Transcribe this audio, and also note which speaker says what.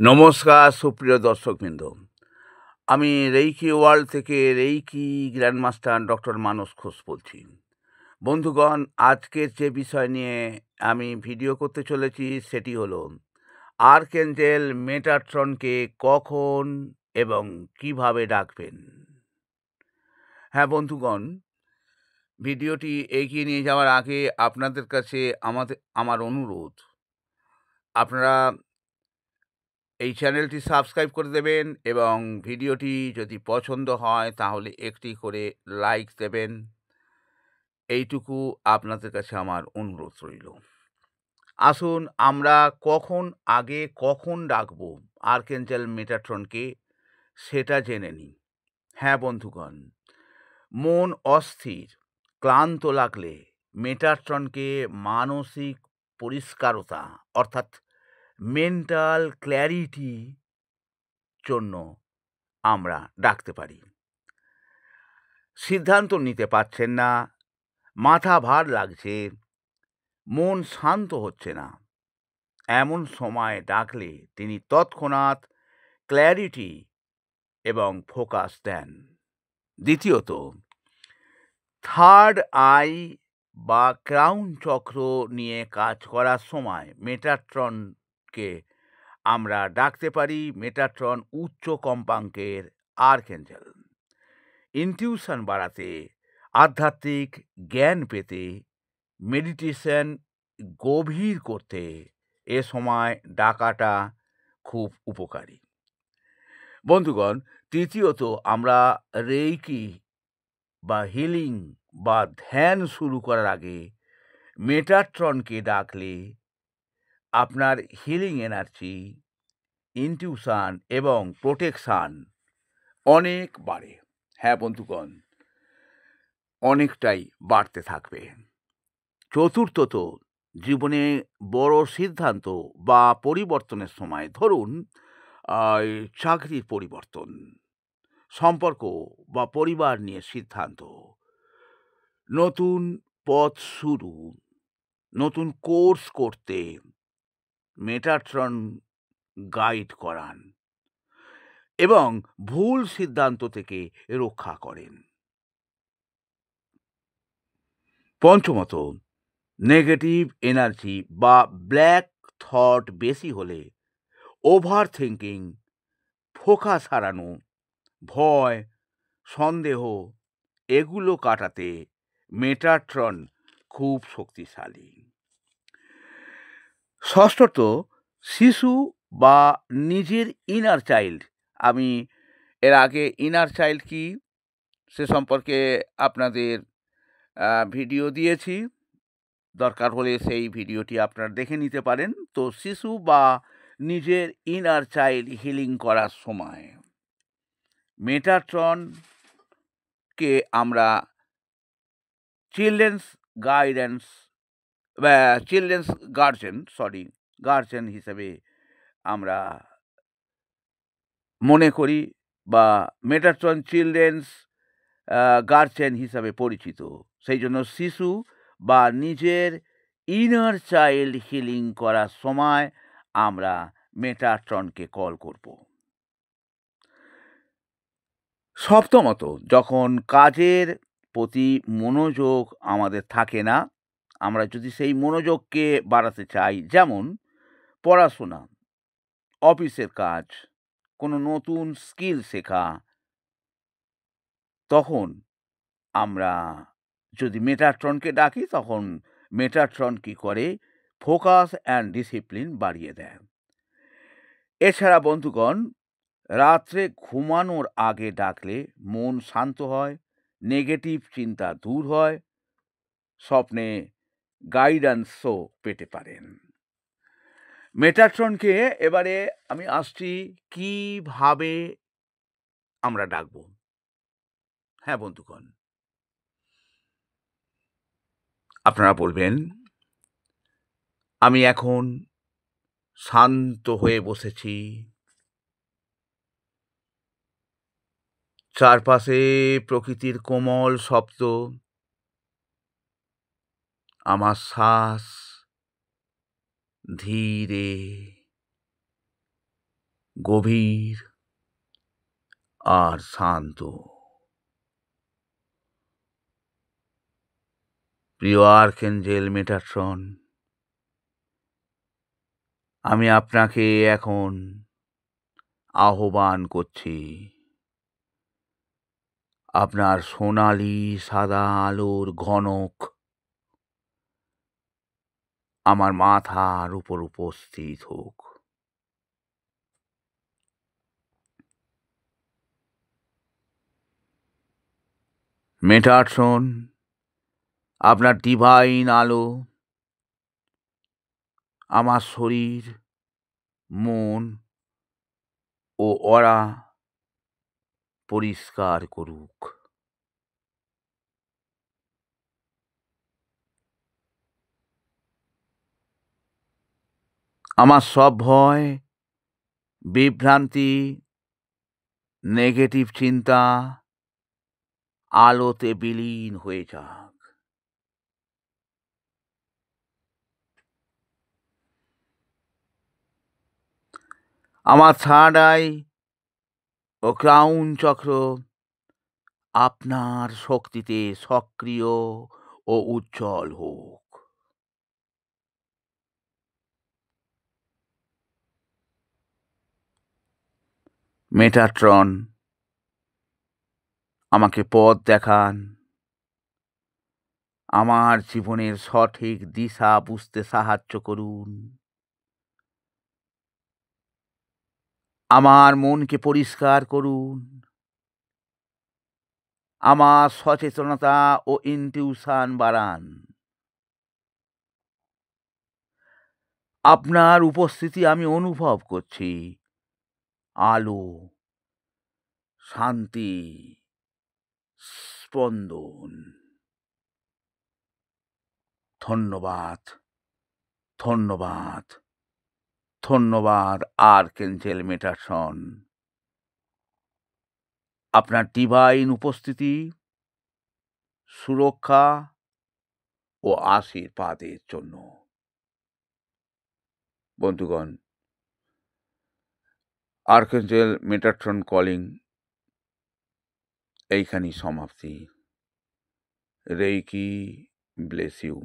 Speaker 1: নমস্কার সুপ্রিয় দর্শকবৃন্দ। আমি রেইকি ওয়ার্ল্ড থেকে রেইকি গ্র্যান্ডমাস্টার ডক্টর মানস ঘোষ বলছি। বন্ধুগণ, আজকের যে বিষয় নিয়ে আমি ভিডিও করতে চলেছি সেটি হলো আর্কএঞ্জেল মেটাট্রনকে কখন এবং কিভাবে ডাকবেন। হ্যাঁ বন্ধুগণ, ভিডিওটি এগিয়ে নিয়ে যাওয়ার আগে আপনাদের কাছে আমার অনুরোধ, আপনারা এই চ্যানেলটি সাবস্ক্রাইব করে দেবেন এবং ভিডিওটি যদি পছন্দ হয় তাহলে একটি করে লাইক দেবেন। এইটুকু আপনাদের কাছে আমার অনুরোধ রইল। আসুন আমরা কখন ডাকবো আর্কএঞ্জেল মেটাট্রনকে সেটা জেনে নিই। হ্যাঁ বন্ধুগণ, মন অস্থির, ক্লান্ত লাগলে মেটাট্রনকে মানসিক পরিষ্কারতা অর্থাৎ মেন্টাল ক্ল্যারিটি জন্য আমরা ডাকতে পারি। সিদ্ধান্ত নিতে পারছেন না, মাথা ভার লাগছে, মন শান্ত হচ্ছে না, এমন সময় ডাকলে তিনি তৎক্ষণাৎ ক্ল্যারিটি এবং ফোকাস দেন। দ্বিতীয়ত, থার্ড আই বা ক্রাউন চক্র নিয়ে কাজ করার সময় মেটাট্রনকে আমরা ডাকতে পারি। মেটাট্রন উচ্চ কম্পাঙ্কের আর্কএঞ্জেল। ইনটিউশন বাড়াতে, আধ্যাত্মিক জ্ঞান পেতে, মেডিটেশন গভীর করতে এ সময় ডাকাটা খুব উপকারী। বন্ধুগণ, তৃতীয়ত, আমরা রেইকি বা হিলিং বা ধ্যান শুরু করার আগে মেটাট্রনকে ডাকলে আপনার হিলিং এনার্জি, ইনটিউশন এবং প্রোটেকশান অনেক বাড়ে। হ্যাঁ বন্ধুগণ, অনেকটাই বাড়তে থাকবে। চতুর্থত, জীবনে বড় সিদ্ধান্ত বা পরিবর্তনের সময়, ধরুন চাকরির পরিবর্তন, সম্পর্ক বা পরিবার নিয়ে সিদ্ধান্ত, নতুন পথ শুরু, নতুন কোর্স করতে মেটাট্রন গাইড করান এবং ভুল সিদ্ধান্ত থেকে রক্ষা করেন। পঞ্চমত, নেগেটিভ এনার্জি বা ব্ল্যাক থট বেশি হলে, ওভার থিঙ্কিং, ফোকাস হারানো, ভয়, সন্দেহ এগুলো কাটাতে মেটাট্রন খুব শক্তিশালী। ষষ্ঠত, শিশু বা নিজের ইনার চাইল্ড। আমি এর আগে ইনার চাইল্ড কি সে সম্পর্কে আপনাদের ভিডিও দিয়েছি, দরকার হলে সেই ভিডিওটি আপনারা দেখে নিতে পারেন। তো শিশু বা নিজের ইনার চাইল্ড হিলিং করার সময় মেটাট্রনকে আমরা চিলড্রেন্স গার্জেন হিসেবে আমরা মনে করি, বা মেটাট্রন চিলড্রেন্স গার্জেন হিসাবে পরিচিত। সেই জন্য শিশু বা নিজের ইনার চাইল্ড হিলিং করার সময় আমরা মেটাট্রনকে কল করব। সপ্তমত, যখন কাজের প্রতি মনোযোগ আমাদের থাকে না, আমরা যদি সেই মনোযোগকে বাড়াতে চাই, যেমন পড়াশোনা, অফিসের কাজ, কোনো নতুন স্কিল শেখা, তখন আমরা যদি মেটাট্রনকে ডাকি, তখন মেটাট্রন কী করে, ফোকাস অ্যান্ড ডিসিপ্লিন বাড়িয়ে দেয়। এছাড়া বন্ধুগণ, রাত্রে ঘুমানোর আগে ডাকলে মন শান্ত হয়, নেগেটিভ চিন্তা দূর হয়, স্বপ্নে গাইডেন্সও পেতে পারেন। মেটাট্রনকে এবারে আমি আসছি কিভাবে আমরা ডাকব। হ্যাঁ বন্ধুগণ, আপনারা বলবেন, আমি এখন শান্ত হয়ে বসেছি, চারপাশে প্রকৃতির কোমল শব্দ, আমার শ্বাস ধীরে গভীর আর শান্ত। প্রিয় আর্কেঞ্জেল মেটাট্রন, আমি আপনাকে এখন আহ্বান করছি আপনার সোনালি সাদা আলোর ঘনক আমার মাথার উপর উপস্থিত হোক। মেটাট্রন, আপনার ডিভাইন আলো আমার শরীর, মন ও অরা পরিষ্কার করুক। আমার সব ভয়, বিভ্রান্তি, নেগেটিভ চিন্তা আলোতে বিলীন হয়ে যাক। আমার থার্ড আই ও ক্রাউন চক্র আপনার শক্তিতে সক্রিয় ও উজ্জ্বল হোক। মেটাট্রন, আমাকে পথ দেখান, আমার জীবনের সঠিক দিশা বুঝতে সাহায্য করুন। আমার মনকে পরিষ্কার করুন, আমার সচেতনতা ও ইনটিউশন বাড়ান। আপনার উপস্থিতি আমি অনুভব করছি, আলো, শান্তি, স্পন্দন। ধন্যবাদ, ধন্যবাদ, ধন্যবাদ আর্কেঞ্জেল মেটাট্রন, আপনার ডিভাইন উপস্থিতি, সুরক্ষা ও আশীর্বাদের জন্য। বন্ধুগণ, আর্কেঞ্জেল মেটাট্রন কলিং এইখানেই সমাপ্তি। Reiki bless you.